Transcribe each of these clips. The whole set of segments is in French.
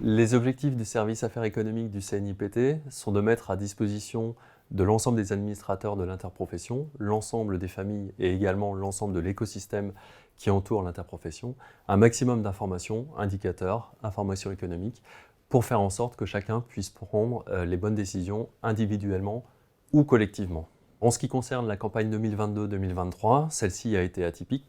Les objectifs du service affaires économiques du CNIPT sont de mettre à disposition de l'ensemble des administrateurs de l'interprofession, l'ensemble des familles et également l'ensemble de l'écosystème qui entoure l'interprofession, un maximum d'informations, indicateurs, informations économiques, pour faire en sorte que chacun puisse prendre les bonnes décisions individuellement ou collectivement. En ce qui concerne la campagne 2022-2023, celle-ci a été atypique,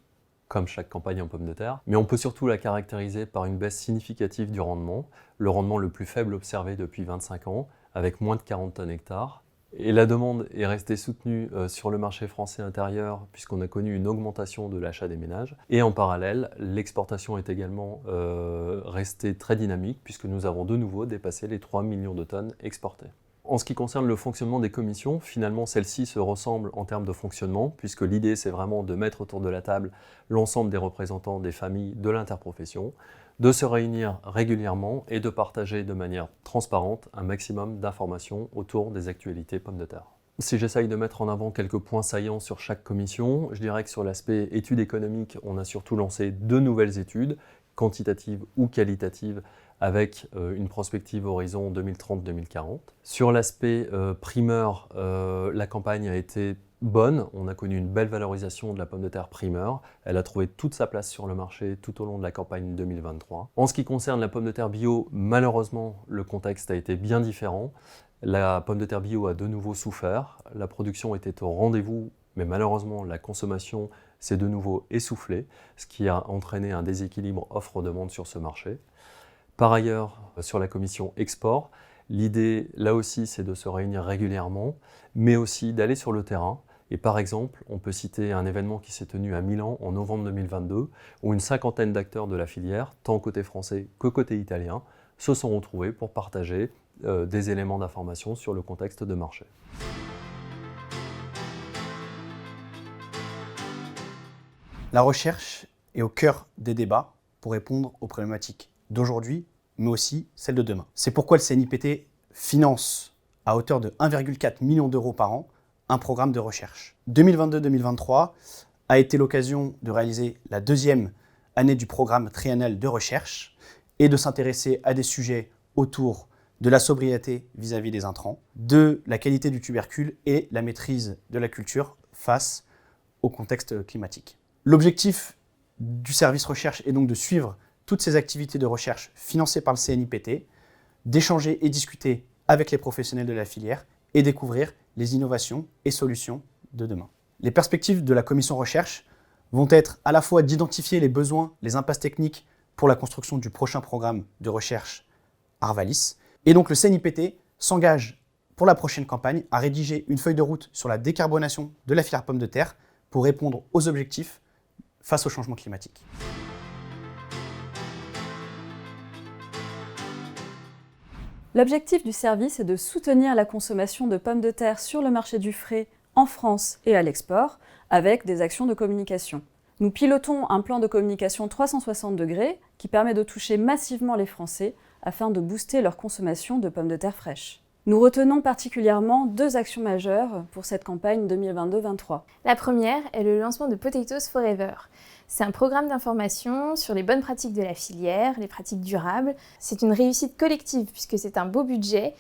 comme chaque campagne en pommes de terre, mais on peut surtout la caractériser par une baisse significative du rendement, le rendement le plus faible observé depuis 25 ans, avec moins de 40 tonnes hectares. Et la demande est restée soutenue sur le marché français intérieur, puisqu'on a connu une augmentation de l'achat des ménages. Et en parallèle, l'exportation est également restée très dynamique, puisque nous avons de nouveau dépassé les 3 millions de tonnes exportées. En ce qui concerne le fonctionnement des commissions, finalement celles-ci se ressemblent en termes de fonctionnement, puisque l'idée c'est vraiment de mettre autour de la table l'ensemble des représentants des familles de l'interprofession, de se réunir régulièrement et de partager de manière transparente un maximum d'informations autour des actualités pommes de terre. Si j'essaye de mettre en avant quelques points saillants sur chaque commission, je dirais que sur l'aspect études économiques, on a surtout lancé 2 nouvelles études, quantitatives ou qualitatives, avec une prospective horizon 2030-2040. Sur l'aspect primeur, la campagne a été bonne, on a connu une belle valorisation de la pomme de terre primeur, elle a trouvé toute sa place sur le marché tout au long de la campagne 2023. En ce qui concerne la pomme de terre bio, malheureusement le contexte a été bien différent. La pomme de terre bio a de nouveau souffert, la production était au rendez-vous, mais malheureusement la consommation s'est de nouveau essoufflée, ce qui a entraîné un déséquilibre offre-demande sur ce marché. Par ailleurs, sur la commission export, l'idée, là aussi, c'est de se réunir régulièrement, mais aussi d'aller sur le terrain. Et par exemple, on peut citer un événement qui s'est tenu à Milan en novembre 2022, où une 50aine d'acteurs de la filière, tant côté français que côté italien, se sont retrouvés pour partager des éléments d'information sur le contexte de marché. La recherche est au cœur des débats pour répondre aux problématiques d'aujourd'hui, mais aussi celles de demain. C'est pourquoi le CNIPT finance à hauteur de 1,4 million d'euros par an un programme de recherche. 2022-2023 a été l'occasion de réaliser la 2e année du programme triennal de recherche et de s'intéresser à des sujets autour de la sobriété vis-à-vis des intrants, de la qualité du tubercule et la maîtrise de la culture face au contexte climatique. L'objectif du service recherche est donc de suivre toutes ces activités de recherche financées par le CNIPT, d'échanger et discuter avec les professionnels de la filière et découvrir les innovations et solutions de demain. Les perspectives de la commission recherche vont être à la fois d'identifier les besoins, les impasses techniques pour la construction du prochain programme de recherche Arvalis. Et donc le CNIPT s'engage pour la prochaine campagne à rédiger une feuille de route sur la décarbonation de la filière pomme de terre pour répondre aux objectifs face au changement climatique. L'objectif du service est de soutenir la consommation de pommes de terre sur le marché du frais en France et à l'export avec des actions de communication. Nous pilotons un plan de communication 360 degrés qui permet de toucher massivement les Français afin de booster leur consommation de pommes de terre fraîches. Nous retenons particulièrement 2 actions majeures pour cette campagne 2022-23. La première est le lancement de Potatoes Forever. C'est un programme d'information sur les bonnes pratiques de la filière, les pratiques durables. C'est une réussite collective puisque c'est un beau budget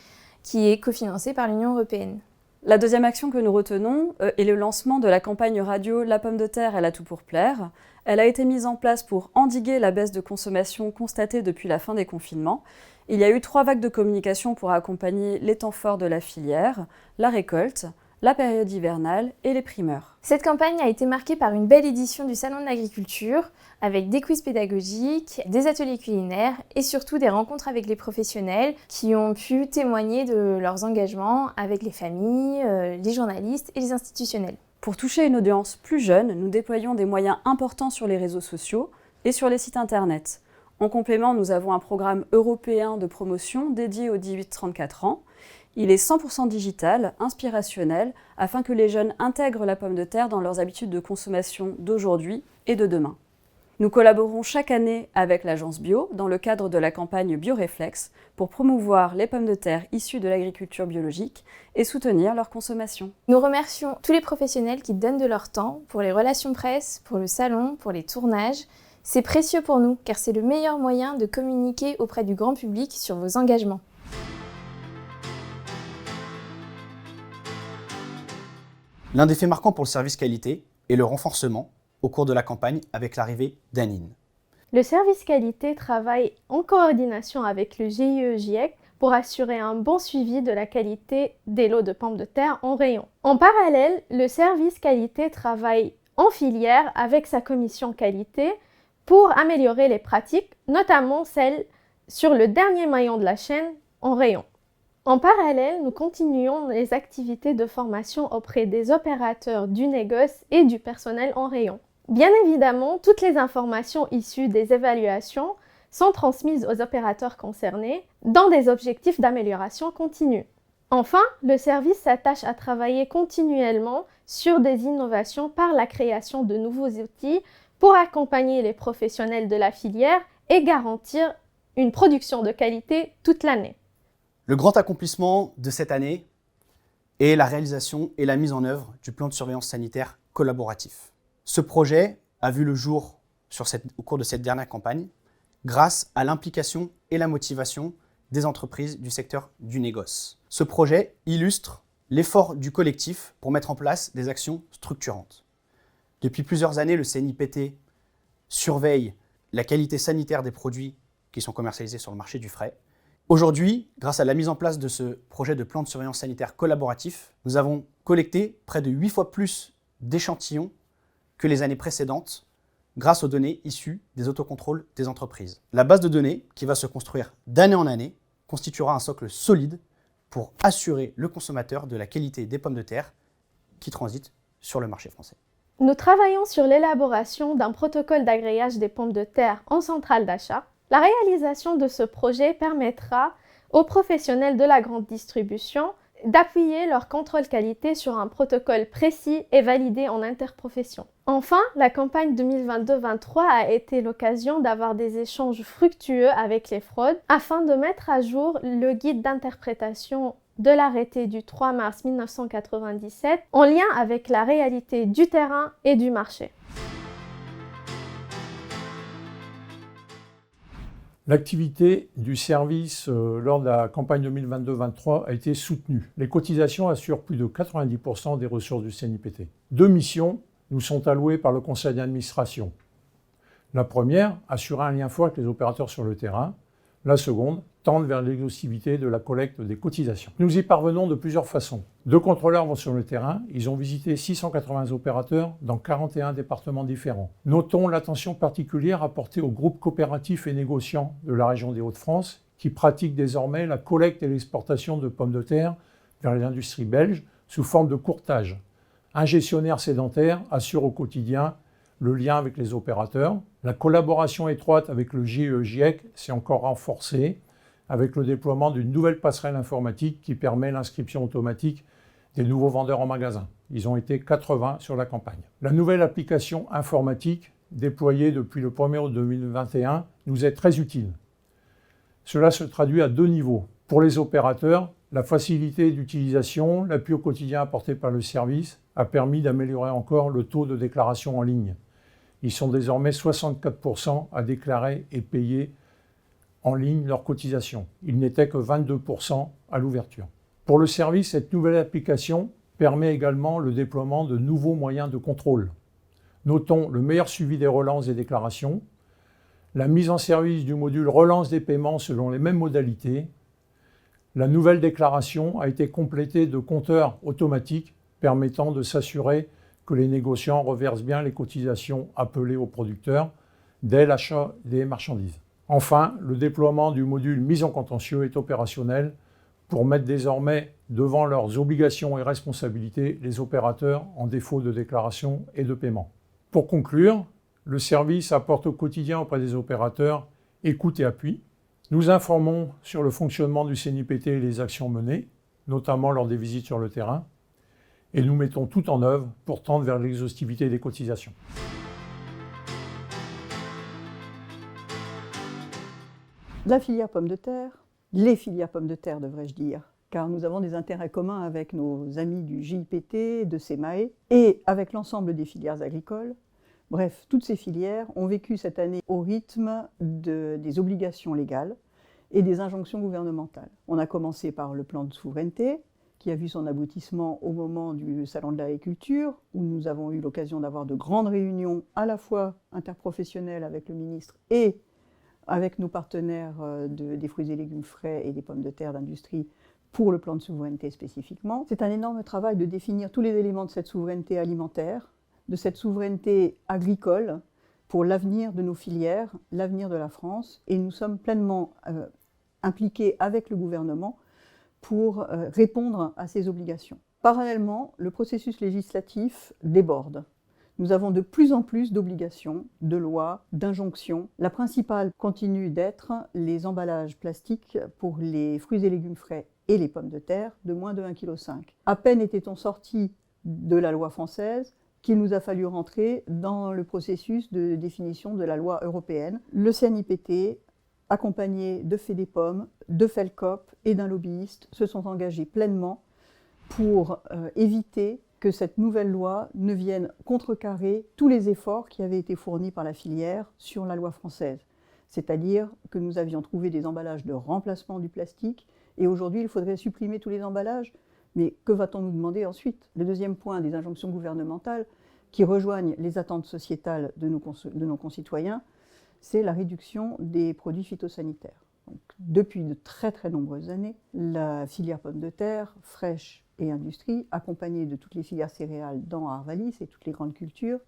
qui est cofinancé par l'Union européenne. La deuxième action que nous retenons est le lancement de la campagne radio La pomme de terre, elle a tout pour plaire. Elle a été mise en place pour endiguer la baisse de consommation constatée depuis la fin des confinements. Il y a eu 3 vagues de communication pour accompagner les temps forts de la filière, la récolte, la période hivernale et les primeurs. Cette campagne a été marquée par une belle édition du Salon de l'Agriculture, avec des quiz pédagogiques, des ateliers culinaires et surtout des rencontres avec les professionnels qui ont pu témoigner de leurs engagements avec les familles, les journalistes et les institutionnels. Pour toucher une audience plus jeune, nous déployons des moyens importants sur les réseaux sociaux et sur les sites internet. En complément, nous avons un programme européen de promotion dédié aux 18-34 ans. Il est 100% digital, inspirationnel, afin que les jeunes intègrent la pomme de terre dans leurs habitudes de consommation d'aujourd'hui et de demain. Nous collaborons chaque année avec l'Agence Bio dans le cadre de la campagne Bioréflexe pour promouvoir les pommes de terre issues de l'agriculture biologique et soutenir leur consommation. Nous remercions tous les professionnels qui donnent de leur temps pour les relations presse, pour le salon, pour les tournages. C'est précieux pour nous car c'est le meilleur moyen de communiquer auprès du grand public sur vos engagements. L'un des faits marquants pour le service qualité est le renforcement au cours de la campagne avec l'arrivée d'Anine. Le service qualité travaille en coordination avec le GIE-GIEC pour assurer un bon suivi de la qualité des lots de pommes de terre en rayon. En parallèle, le service qualité travaille en filière avec sa commission qualité pour améliorer les pratiques, notamment celles sur le dernier maillon de la chaîne en rayon. En parallèle, nous continuons les activités de formation auprès des opérateurs du négoce et du personnel en rayon. Bien évidemment, toutes les informations issues des évaluations sont transmises aux opérateurs concernés dans des objectifs d'amélioration continue. Enfin, le service s'attache à travailler continuellement sur des innovations par la création de nouveaux outils pour accompagner les professionnels de la filière et garantir une production de qualité toute l'année. Le grand accomplissement de cette année est la réalisation et la mise en œuvre du plan de surveillance sanitaire collaboratif. Ce projet a vu le jour au cours de cette dernière campagne grâce à l'implication et la motivation des entreprises du secteur du négoce. Ce projet illustre l'effort du collectif pour mettre en place des actions structurantes. Depuis plusieurs années, le CNIPT surveille la qualité sanitaire des produits qui sont commercialisés sur le marché du frais. Aujourd'hui, grâce à la mise en place de ce projet de plan de surveillance sanitaire collaboratif, nous avons collecté près de 8 fois plus d'échantillons que les années précédentes grâce aux données issues des autocontrôles des entreprises. La base de données, qui va se construire d'année en année, constituera un socle solide pour assurer le consommateur de la qualité des pommes de terre qui transitent sur le marché français. Nous travaillons sur l'élaboration d'un protocole d'agréage des pommes de terre en centrale d'achat. La réalisation de ce projet permettra aux professionnels de la grande distribution d'appuyer leur contrôle qualité sur un protocole précis et validé en interprofession. Enfin, la campagne 2022-23 a été l'occasion d'avoir des échanges fructueux avec les fraudes afin de mettre à jour le guide d'interprétation de l'arrêté du 3 mars 1997 en lien avec la réalité du terrain et du marché. L'activité du service lors de la campagne 2022-23 a été soutenue. Les cotisations assurent plus de 90% des ressources du CNIPT. 2 missions nous sont allouées par le conseil d'administration. La première, assurer un lien fort avec les opérateurs sur le terrain. La seconde, tendre vers l'exhaustivité de la collecte des cotisations. Nous y parvenons de plusieurs façons. 2 contrôleurs vont sur le terrain, ils ont visité 680 opérateurs dans 41 départements différents. Notons l'attention particulière apportée aux groupes coopératifs et négociants de la région des Hauts-de-France qui pratiquent désormais la collecte et l'exportation de pommes de terre vers les industries belges sous forme de courtage. Un gestionnaire sédentaire assure au quotidien le lien avec les opérateurs. La collaboration étroite avec le GIE-GIEC s'est encore renforcée avec le déploiement d'une nouvelle passerelle informatique qui permet l'inscription automatique des nouveaux vendeurs en magasin. Ils ont été 80 sur la campagne. La nouvelle application informatique déployée depuis le 1er août 2021 nous est très utile. Cela se traduit à 2 niveaux. Pour les opérateurs, la facilité d'utilisation, l'appui au quotidien apporté par le service a permis d'améliorer encore le taux de déclaration en ligne. Ils sont désormais 64% à déclarer et payer en ligne leurs cotisations. Ils n'étaient que 22% à l'ouverture. Pour le service, cette nouvelle application permet également le déploiement de nouveaux moyens de contrôle. Notons le meilleur suivi des relances des déclarations, la mise en service du module relance des paiements selon les mêmes modalités. La nouvelle déclaration a été complétée de compteurs automatiques permettant de s'assurer que les négociants reversent bien les cotisations appelées aux producteurs dès l'achat des marchandises. Enfin, le déploiement du module mise en contentieux est opérationnel pour mettre désormais devant leurs obligations et responsabilités les opérateurs en défaut de déclaration et de paiement. Pour conclure, le service apporte au quotidien auprès des opérateurs écoute et appui. Nous informons sur le fonctionnement du CNIPT et les actions menées, notamment lors des visites sur le terrain, et nous mettons tout en œuvre pour tendre vers l'exhaustivité des cotisations. La filière pommes de terre, les filières pommes de terre devrais-je dire, car nous avons des intérêts communs avec nos amis du JIPT, de SEMAE et avec l'ensemble des filières agricoles, Bref, toutes ces filières ont vécu cette année au rythme des obligations légales et des injonctions gouvernementales. On a commencé par le plan de souveraineté, qui a vu son aboutissement au moment du Salon de l'agriculture, où nous avons eu l'occasion d'avoir de grandes réunions à la fois interprofessionnelles avec le ministre et avec nos partenaires des fruits et légumes frais et des pommes de terre d'industrie pour le plan de souveraineté spécifiquement. C'est un énorme travail de définir tous les éléments de cette souveraineté alimentaire, de cette souveraineté agricole pour l'avenir de nos filières, l'avenir de la France, et nous sommes pleinement impliqués avec le gouvernement pour répondre à ces obligations. Parallèlement, le processus législatif déborde. Nous avons de plus en plus d'obligations, de lois, d'injonctions. La principale continue d'être les emballages plastiques pour les fruits et légumes frais et les pommes de terre de moins de 1,5 kg. À peine était-on sorti de la loi française qu'il nous a fallu rentrer dans le processus de définition de la loi européenne. Le CNIPT, accompagnés de FEDEPOM, de FELCOP et d'un lobbyiste, se sont engagés pleinement pour éviter que cette nouvelle loi ne vienne contrecarrer tous les efforts qui avaient été fournis par la filière sur la loi française. C'est-à-dire que nous avions trouvé des emballages de remplacement du plastique et aujourd'hui il faudrait supprimer tous les emballages. Mais que va-t-on nous demander ensuite? Le deuxième point des injonctions gouvernementales qui rejoignent les attentes sociétales de nos concitoyens, c'est la réduction des produits phytosanitaires. Donc, depuis de très très nombreuses années, la filière pommes de terre, fraîche et industrie, accompagnée de toutes les filières céréales dans Arvalis et toutes les grandes cultures,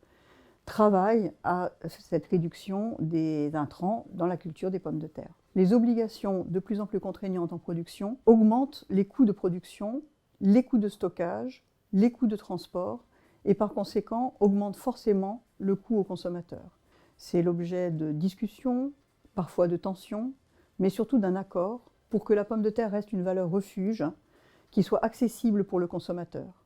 travaille à cette réduction des intrants dans la culture des pommes de terre. Les obligations de plus en plus contraignantes en production augmentent les coûts de production, les coûts de stockage, les coûts de transport et par conséquent augmentent forcément le coût au consommateur. C'est l'objet de discussions, parfois de tensions, mais surtout d'un accord pour que la pomme de terre reste une valeur refuge qui soit accessible pour le consommateur.